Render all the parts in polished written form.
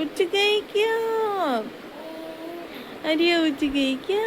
उठ गई क्या? अरे उठ गई क्या?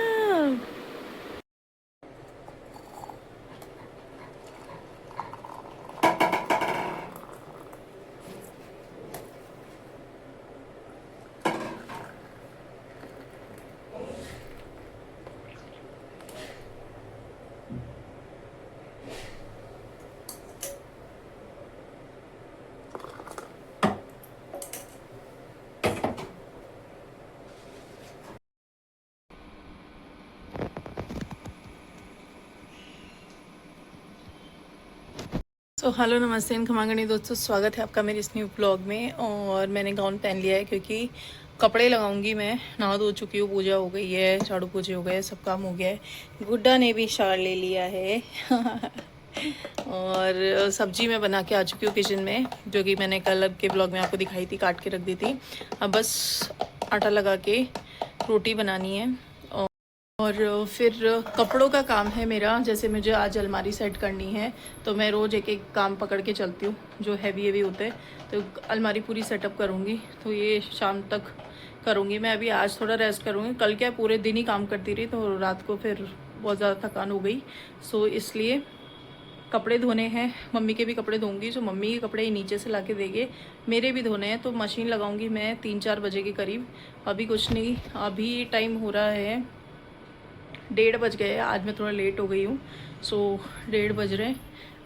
तो हेलो नमस्ते एंड खमागणी दोस्तों, स्वागत है आपका मेरे इस न्यू ब्लॉग में। और मैंने गाउन पहन लिया है क्योंकि कपड़े लगाऊंगी। मैं नहा धो चुकी हूँ, पूजा हो गई है, झाड़ू पूजे हो गए, सब काम हो गया है। गुड्डा ने भी शार ले लिया है और सब्जी मैं बना के आ चुकी हूँ किचन में, जो कि मैंने कल के ब्लॉग में आपको दिखाई थी, काट के रख दी थी। अब बस आटा लगा के रोटी बनानी है और फिर कपड़ों का काम है मेरा। जैसे मुझे आज अलमारी सेट करनी है तो मैं रोज़ एक एक काम पकड़ के चलती हूँ जो हैवी हैवी होते हैं। तो अलमारी पूरी सेटअप करूँगी, तो ये शाम तक करूँगी मैं। अभी आज थोड़ा रेस्ट करूँगी, कल क्या पूरे दिन ही काम करती रही तो रात को फिर बहुत ज़्यादा थकान हो गई। सो इसलिए कपड़े धोने हैं, मम्मी के भी कपड़े धोऊंगी। जो मम्मी के कपड़े नीचे से ला के देंगे, मेरे भी धोने हैं, तो मशीन लगाऊंगी मैं 3-4 बजे के करीब। अभी कुछ नहीं, अभी टाइम हो रहा है 1:30 बज गए। आज मैं थोड़ा लेट हो गई हूँ, सो 1:30 बज रहे हैं।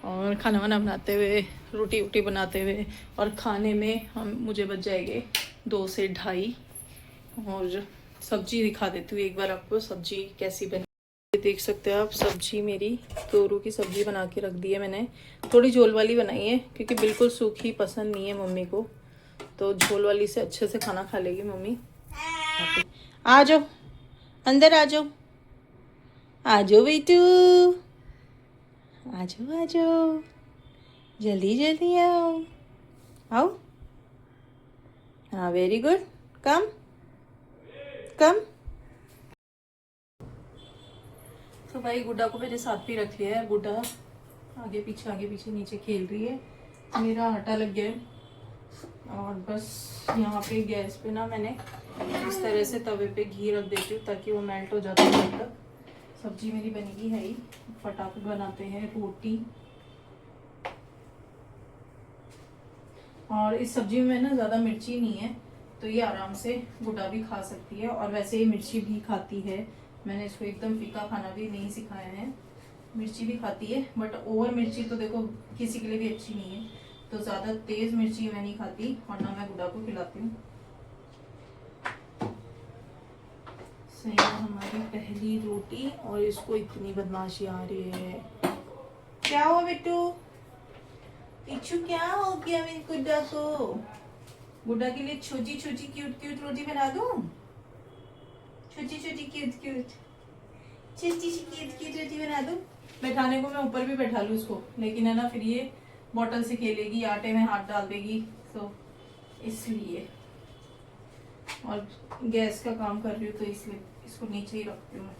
और खाना वाना बनाते हुए, रोटी वोटी बनाते हुए और खाने में मुझे बच जाएंगे 2 से 2:30। और सब्जी दिखा देती हूँ एक बार आपको, सब्जी कैसी बनी। देख सकते हो आप, सब्जी मेरी तोरू की सब्जी बना के रख दी है मैंने। थोड़ी झोल वाली बनाई है क्योंकि बिल्कुल सूखी पसंद नहीं है मम्मी को, तो झोल वाली से अच्छे से खाना खा लेगी मम्मी। आ जाओ, अंदर आ जाओ, आ जाओ बेटू, आ जाओ आ जाओ, जल्दी जल्दी आओ, आओ। हाँ वेरी गुड, कम कम। तो भाई गुड्डा को मेरे साथ भी रख लिया है। गुड्डा आगे पीछे नीचे खेल रही है। मेरा आटा लग गया है और बस यहाँ पे गैस पे ना मैंने इस तरह से तवे पे घी रख देती हूँ ताकि वो मेल्ट हो जाता है। तब तक सब्जी मेरी बनेगी है ही, फटाफट बनाते हैं रोटी। और इस सब्जी में ना ज़्यादा मिर्ची नहीं है, तो ये आराम से गुड्डा भी खा सकती है। और वैसे ये मिर्ची भी खाती है, मैंने इसको एकदम फीका खाना भी नहीं सिखाया है। मिर्ची भी खाती है, बट ओवर मिर्ची तो देखो किसी के लिए भी अच्छी नहीं है, तो ज़्यादा तेज़ मिर्ची मैं नहीं खाती और ना मैं गुड्डा को खिलाती हूँ। सही है हमारी पहली रोटी। और इसको इतनी बदमाशी आ रही है। क्या हुआ बेटू, पिछू क्या हो गया मेरी गुड्डा को? गुड्डा के लिए छोटी छोटी क्यूट क्यूट रोटी बना दूं? छोटी छोटी क्यूट क्यूट छोटी सी क्यूट क्यूट रोटी बना दूं? बैठाने को मैं ऊपर भी बैठा लूं इसको, लेकिन है ना फिर ये बॉटल से खेलेगी, आटे में हाथ डाल देगी, तो इसलिए। और गैस का काम कर रही हूँ तो इसलिए इसको नीचे ही रखती हूँ मैं।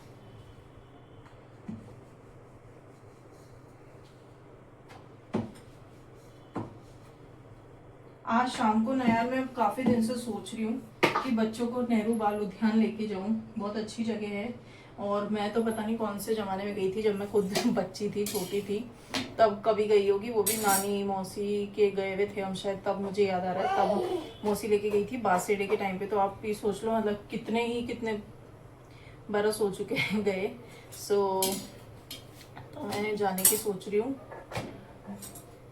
आज शाम को ना यार, मैं काफी दिन से सोच रही हूँ कि बच्चों को नेहरू बाल उद्यान लेके जाऊं। बहुत अच्छी जगह है। और मैं तो पता नहीं कौन से जमाने में गई थी, जब मैं खुद बच्ची थी, छोटी थी, तब कभी गई होगी। वो भी नानी मौसी के गए हुए थे हम शायद, तब मुझे याद आ रहा है, तब मौसी लेके गई थी बासेडे के टाइम पे। तो आप भी सोच लो, मतलब कितने बरस हो चुके हैं गए। तो मैं जाने की सोच रही हूँ,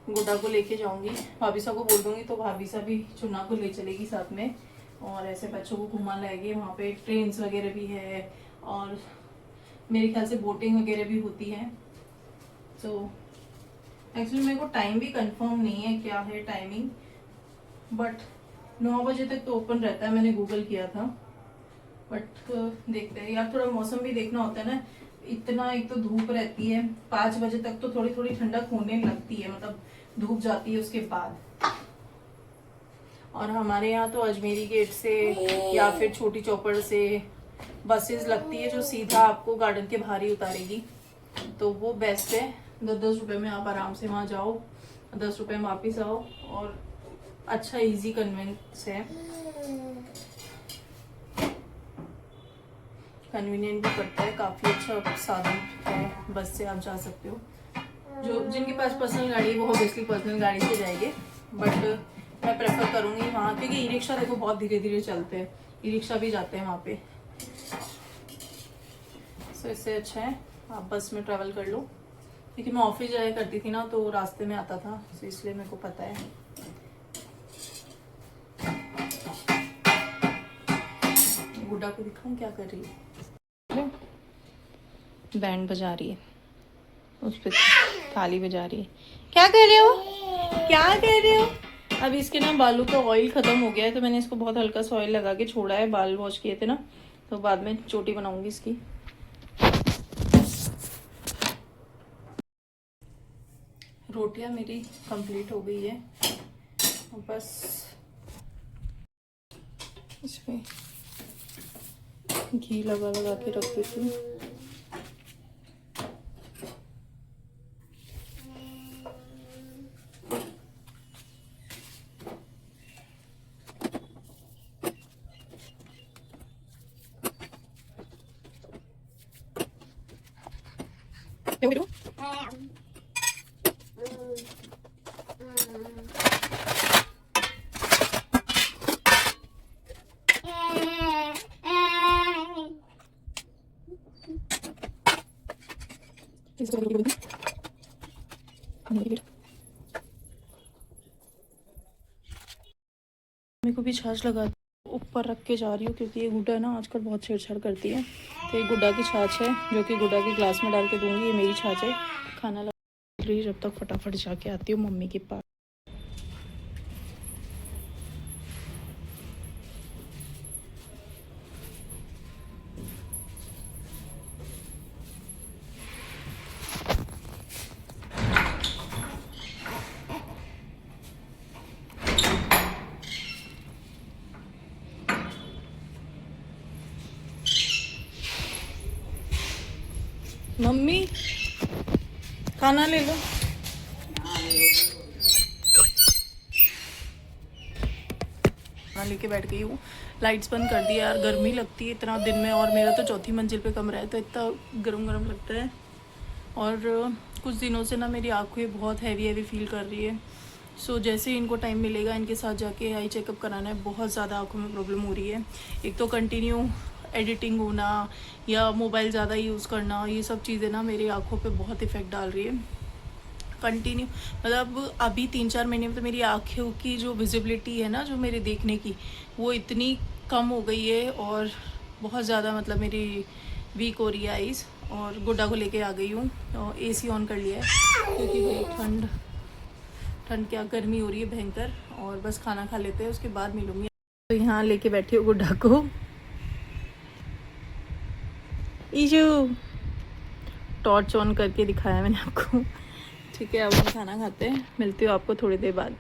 गुड्डा को लेके जाऊंगी। भाभी सा को बोल दूंगी तो भाभी सा भी चुना को ले चलेगी साथ में, और ऐसे बच्चों को घुमा लाएगी। वहाँ पे ट्रेन्स वगैरह भी है और मेरे ख्याल से बोटिंग वगैरह भी होती है। तो एक्चुअली मेरे को टाइम भी कंफर्म नहीं है क्या है टाइमिंग, बट 9 बजे तक तो ओपन रहता है, मैंने गूगल किया था। बट देखते हैं यार, थोड़ा मौसम भी देखना होता है ना। इतना एक तो धूप रहती है, 5 बजे तक तो थोड़ी थोड़ी ठंडक होने लगती है, मतलब धूप जाती है उसके बाद। और हमारे यहाँ तो अजमेरी गेट से या फिर छोटी चौपड़ से बसेस लगती है जो सीधा आपको गार्डन के बाहर ही उतारेगी, तो वो बेस्ट है। 10-10 रुपए में आप आराम से वहाँ जाओ, 10 रुपए में वापिस आओ, और अच्छा इजी कन्वेंस है। कन्वीनियंट भी पड़ता है, काफ़ी अच्छा साधन है, बस से आप जा सकते हो। जो जिनके पास पर्सनल गाड़ी है वो ऑब्वियसली पर्सनल गाड़ी से जाएंगे, बट मैं प्रेफर करूँगी वहाँ, क्योंकि ई रिक्शा देखो बहुत धीरे धीरे चलते हैं, ई रिक्शा भी जाते हैं वहाँ पे। सो इससे अच्छा है आप बस में ट्रैवल कर लो, क्योंकि मैं ऑफिस जाया करती थी ना तो रास्ते में आता था, तो इसलिए मेरे को पता है। गुड्डा को दिखाऊं क्या कर रही है, बैंड बजा रही है, उस पर थाली बजा रही है। क्या कर रहे हो, क्या कर रहे हो? अब इसके ना बालों का ऑयल खत्म हो गया है, तो मैंने इसको बहुत हल्का सा ऑयल लगा के छोड़ा है, बाल वॉश किए थे ना, तो बाद में चोटी बनाऊंगी इसकी। रोटियां मेरी कंप्लीट हो गई है, बस इसमें घी लगा लगा के रख देती हूँ। मेरे को भी छाछ लगा ऊपर रख के जा रही हूँ, क्योंकि ये गुड्डा ना आजकल बहुत छेड़छाड़ करती है। तो ये गुड्डा की छाछ है, जो कि गुड्डा के ग्लास में डाल के दूंगी। ये मेरी छाछ है, खाना लगा रही, जब तक फटाफट जाके आती हूँ मम्मी के पास। मम्मी खाना ले लो। खाना लेके बैठ गई हूँ, लाइट्स बंद कर दी यार, गर्मी लगती है इतना दिन में, और मेरा तो चौथी मंजिल पे कमरा है, तो इतना गरम गरम लगता है। और कुछ दिनों से ना मेरी आँखें बहुत हैवी हैवी फील कर रही है। सो जैसे इनको टाइम मिलेगा इनके साथ जाके आई चेकअप कराना है। बहुत ज़्यादा आँखों में प्रॉब्लम हो रही है, एक तो कंटिन्यू एडिटिंग होना या मोबाइल ज़्यादा यूज़ करना, ये सब चीज़ें ना मेरी आँखों पे बहुत इफ़ेक्ट डाल रही है कंटिन्यू। मतलब अभी 3-4 महीने में तो मेरी आँखों की जो विजिबिलिटी है ना, जो मेरे देखने की, वो इतनी कम हो गई है, और बहुत ज़्यादा मतलब मेरी वीक हो रही है आइज़। और गुड्डा को लेके आ गई हूँ, और एसी ऑन कर लिया है, क्योंकि भाई ठंड ठंड क्या गर्मी हो रही है भयंकर। और बस खाना खा लेते हैं, उसके बाद मिलूंगी। तो यहाँ लेके बैठी हूँ गुड्डा को। ईशू टॉर्च ऑन करके दिखाया मैंने आपको। ठीक है, अब हम खाना खाते हैं, मिलती हूँ आपको थोड़ी देर बाद।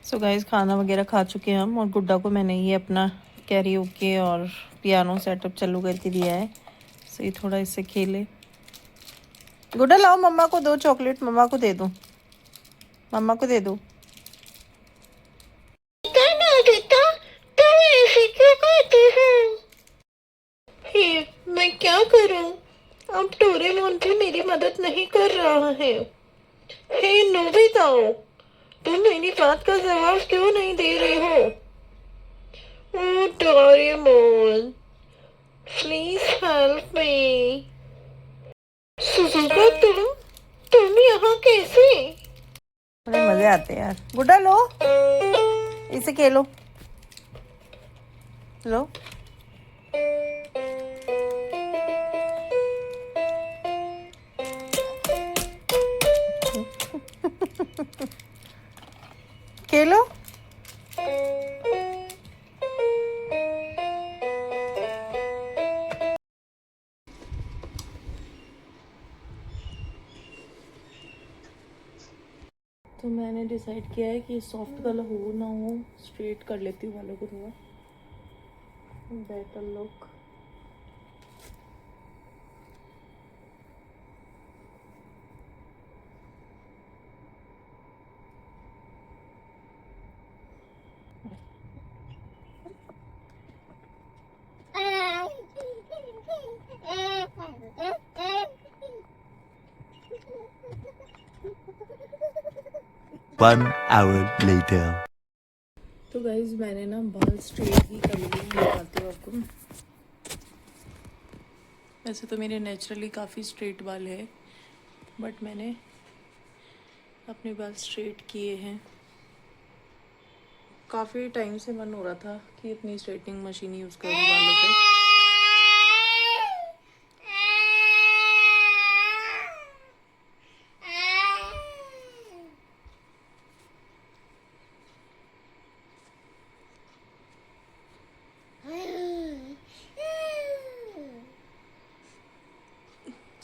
सो गाइस, खाना वगैरह खा चुके हैं हम, और गुड्डा को मैंने ये अपना कैरियोके और पियानो सेटअप चालू करके दिया है। सो ये थोड़ा इससे खेले। गुड्डा लाओ, मम्मा को दो चॉकलेट, मम्मा को दे दो, मम्मा को दे दो। मैं क्या करूं? अब डोरेमोन भी मेरी मदद नहीं कर रहा है। हे नोबिता, तुम मेरी बात का जवाब क्यों नहीं दे रहे हो? ओ डोरेमोन, प्लीज हेल्प मी। सुजुका, तुम यहाँ कैसे? बड़े मजे आते हैं यार। गुड्डा लो, इसे खेलो, लो। खेलो। तो मैंने डिसाइड किया है कि सॉफ्ट कलर हो ना हो, स्ट्रेट कर लेती हूँ बालों को थोड़ा बेटर लुक। 1 hour later. तो गाइज मैंने ना बाल स्ट्रेट ही कर लिए, दिखाती हूँ आपको। वैसे तो मेरे नेचुरली काफ़ी स्ट्रेट बाल है, बट मैंने अपने बाल स्ट्रेट किए हैं। काफ़ी टाइम से मन हो रहा था कि इतनी स्ट्रेटनिंग मशीन यूज़ करूँ बालों पे।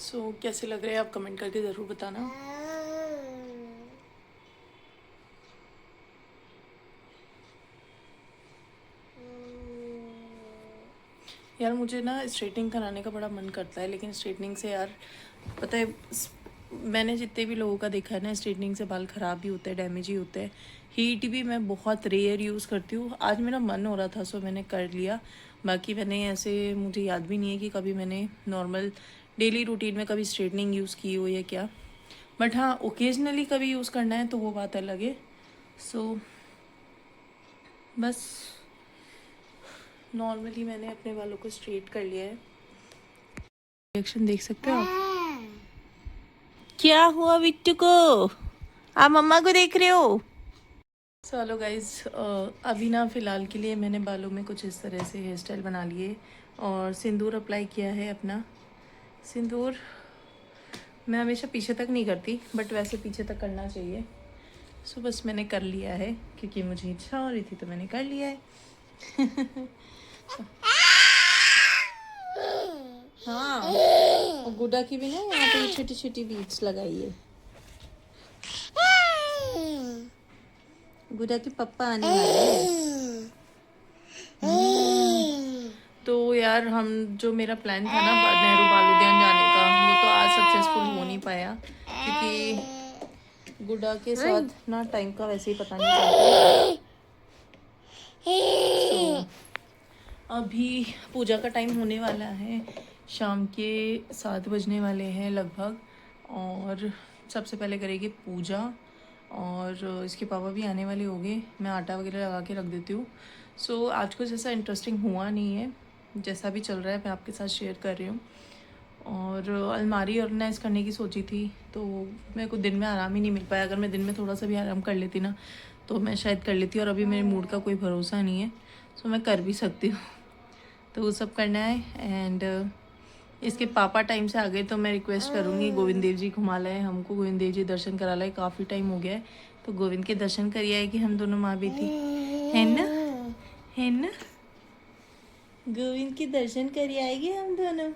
सो कैसे लग रहे हैं आप कमेंट करके ज़रूर बताना। यार मुझे ना स्ट्रेटनिंग कराने का बड़ा मन करता है, लेकिन स्ट्रेटनिंग से यार पता है, मैंने जितने भी लोगों का देखा है ना, स्ट्रेटनिंग से बाल ख़राब भी होते हैं, डैमेज ही होते हैं। हीट भी मैं बहुत रेयर यूज़ करती हूँ। आज मेरा मन हो रहा था सो मैंने कर लिया। बाकी मैंने ऐसे, मुझे याद भी नहीं है कि कभी मैंने नॉर्मल डेली रूटीन में कभी स्ट्रेटनिंग यूज़ की हो या क्या। बट हाँ, ओकेजनली कभी यूज़ करना है तो वो बात अलग है। सो बस नॉर्मली मैंने अपने बालों को स्ट्रेट कर लिया है। रिएक्शन देख सकते हो आप। क्या हुआ बिट्टू को? आप मम्मा को देख रहे हो? चलो गाइज, अभी ना फ़िलहाल के लिए मैंने बालों में कुछ इस तरह से हेयर स्टाइल बना लिए और सिंदूर अप्लाई किया है अपना। सिंदूर मैं हमेशा पीछे तक नहीं करती, बट वैसे पीछे तक करना चाहिए। सो बस मैंने कर लिया है क्योंकि मुझे इच्छा हो रही थी तो मैंने कर लिया है। हाँ, और गुड्डा की भी ना यहाँ पे छोटी छोटी बीड्स लगाई है। गुड्डा के पप्पा आने वाले हैं। तो यार हम, जो मेरा प्लान था ना नेहरू बाल उद्यान जाने का, वो तो आज सक्सेसफुल हो नहीं पाया क्योंकि गुड्डा के साथ ना टाइम का वैसे ही पता नहीं चलता। अभी पूजा का टाइम होने वाला है, शाम के 7 बजने वाले हैं लगभग, और सबसे पहले करेंगे पूजा और इसके पापा भी आने वाले होंगे। मैं आटा वगैरह लगा के रख देती हूँ। सो आज कुछ ऐसा इंटरेस्टिंग हुआ नहीं है, जैसा भी चल रहा है मैं आपके साथ शेयर कर रही हूँ। और अलमारी ऑर्गेनाइज करने की सोची थी तो मेरे को दिन में आराम ही नहीं मिल पाया। अगर मैं दिन में थोड़ा सा भी आराम कर लेती ना तो मैं शायद कर लेती, और अभी मेरे मूड का कोई भरोसा नहीं है, सो मैं कर भी सकती हूँ। तो वो सब करना है। एंड इसके पापा टाइम से आ गए तो मैं रिक्वेस्ट करूँगी गोविंद देव जी घुमा लाए हमको, गोविंद देव जी दर्शन करा लाए। काफ़ी टाइम हो गया है तो गोविंद के दर्शन करिए आए कि हम दोनों माँ बेटी, है ना, है ना। गोविंद के दर्शन करिए आएगी हम दोनों।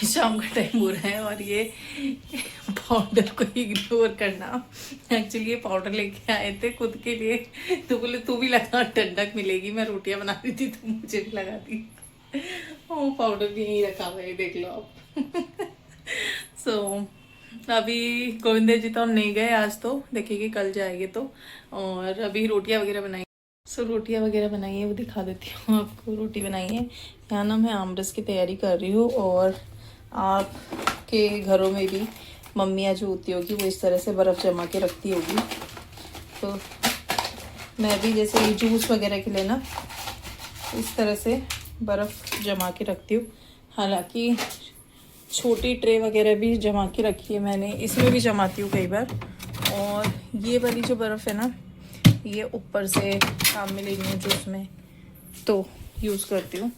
शाम का टाइम हो रहा है और ये पाउडर को इग्नोर करना। एक्चुअली ये पाउडर लेके आए थे खुद के लिए, तो बोले तू भी लगा, ठंडक मिलेगी। मैं रोटियां बना रही थी तो मुझे भी लगा दी। वो पाउडर भी यहीं रखा हुआ है, देख लो आप। सो अभी गोविंद जी तो हम नहीं गए आज, तो देखेंगे कल जाएंगे तो। और अभी रोटियां वगैरह बनाई। सो रोटियां वगैरह बनाई है, वो दिखा देती हूँ आपको। रोटी बनाई है, यहाँ ना मैं आमरस की तैयारी कर रही हूँ। और आपके घरों में भी मम्मियाँ जो होती होगी वो इस तरह से बर्फ़ जमा के रखती होगी, तो मैं भी जैसे ये जूस वगैरह के लिए ना इस तरह से बर्फ़ जमा के रखती हूँ। हालांकि छोटी ट्रे वगैरह भी जमा के रखी है मैंने, इसमें भी जमाती हूँ कई बार। और ये वाली जो बर्फ़ है ना, ये ऊपर से काम में लेनी है जूस में, तो यूज़ करती हूँ।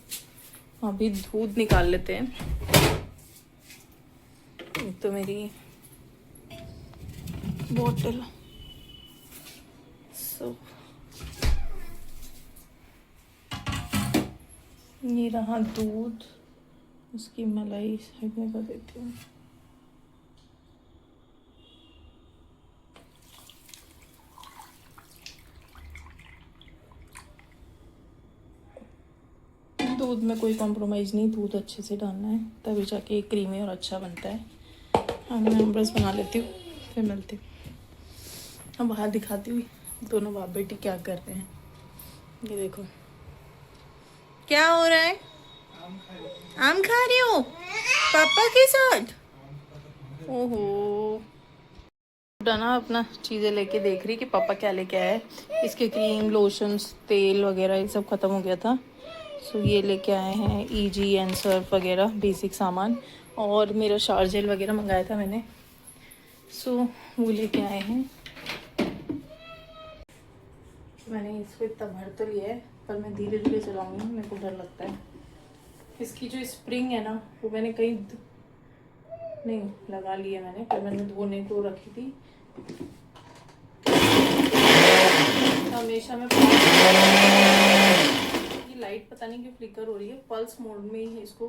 अभी दूध निकाल लेते हैं। तो मेरी बोतल, सो ये रहा दूध, उसकी मलाई साइड में कर देती हूँ। दूध में कोई कॉम्प्रोमाइज़ नहीं, दूध अच्छे से डालना है तभी जाके क्रीमी और अच्छा बनता है। हाँ, मैं आमरस बना लेती हूँ, फिर मिलती हूँ। अब बाहर दिखाती हुई दोनों बाप बेटी क्या कर रहे हैं। ये देखो क्या हो रहा है। आम खा रही हो पापा के साथ? ओहो। ना अपना चीज़ें लेके देख रही कि पापा क्या लेके आए। इसके क्रीम, लोशंस, तेल वगैरह ये सब ख़त्म हो गया था। सो ये लेके आए हैं ईजी एंड सर्फ वगैरह बेसिक सामान। और मेरा शावर जेल वगैरह मंगाया था मैंने, सो वो लेके आए हैं। मैंने इसको इतना भर तो लिया है, पर मैं धीरे धीरे चलाऊंगी, मेरे को डर लगता है। इसकी जो स्प्रिंग है ना, वो मैंने कहीं नहीं लगा लिया मैंने, पर मैंने धोने को रखी थी। हमेशा मैं ये लाइट पता नहीं क्यों फ्लिकर हो रही है, पल्स मोड में ही है इसको।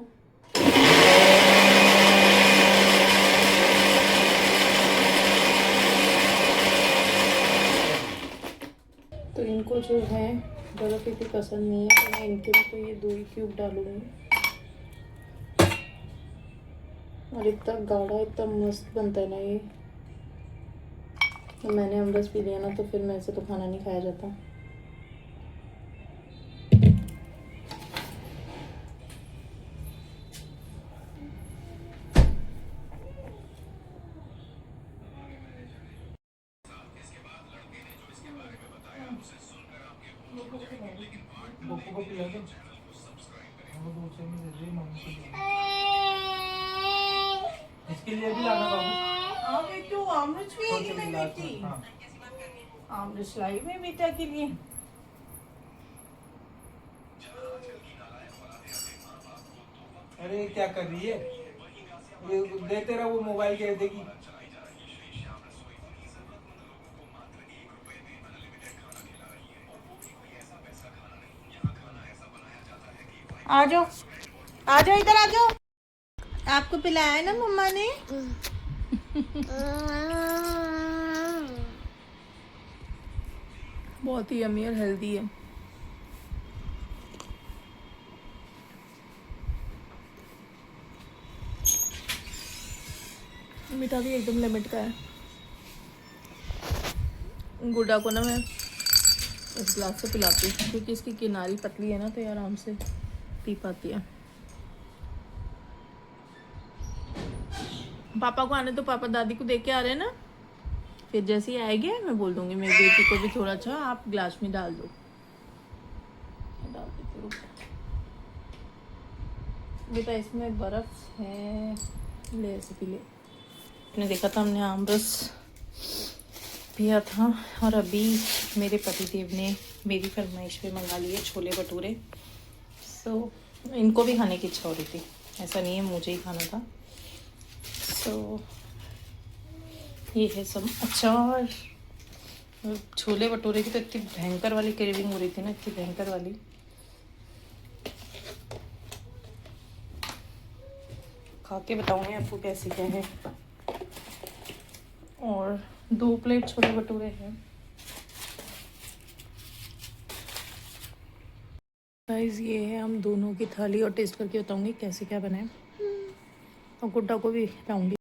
तो इनको जो है बर्फ़ इतनी पसंद नहीं है, तो मैं इनके लिए तो ये 2 ही क्यूब डालूंगी। और इतना गाढ़ा, इतना मस्त बनता है ना ये। तो मैंने अमरस पी लिया ना, तो फिर मेरे से तो खाना नहीं खाया जाता। इसके लिए भी लाना बाबू। हाँ बेटू, अमृत पिएगी मेरी बेटी। अमृत लाई मैं बेटा के लिए। अरे क्या कर रही है ये, देते रहो, वो मोबाइल के देगी। आ जाओ, आ जाओ, इधर आ जाओ। आपको पिलाया है ना मम्मा ने? बहुत ही यम्मी और हेल्दी है। मीठा भी एकदम लिमिट का है। गुड्डा को ना मैं इस गिलास से पिलाती हूँ, क्योंकि इसकी किनारी पतली है ना, तो ये आराम से पी पाती है। पापा को आने तो पापा दादी को देके आ रहे हैं ना, फिर जैसे ही आएंगे मैं बोल दूंगी मेरी बेटी को भी थोड़ा अच्छा आप गिलास में डाल दो। डाल देती हूँ बेटा, इसमें बर्फ है, ले ऐसे पी ले। आपने देखा था हमने आमरस पिया था, और अभी मेरे पतिदेव ने मेरी फरमाइश पे मंगा लिए छोले भटूरे। सो इनको भी खाने की इच्छा हो रही थी, ऐसा नहीं है मुझे ही खाना था। सो ये है सब अचार। छोले भटूरे की तो इतनी भयंकर वाली क्रेविंग हो रही थी ना, इतनी भयंकर वाली। खा के बताऊंगी आपको कैसे क्या है। और 2 प्लेट छोले भटूरे हैं। गाइस ये है हम दोनों की थाली, और टेस्ट करके बताऊंगी कैसे क्या बनाए, और गुड्डा को भी खिलाऊंगी।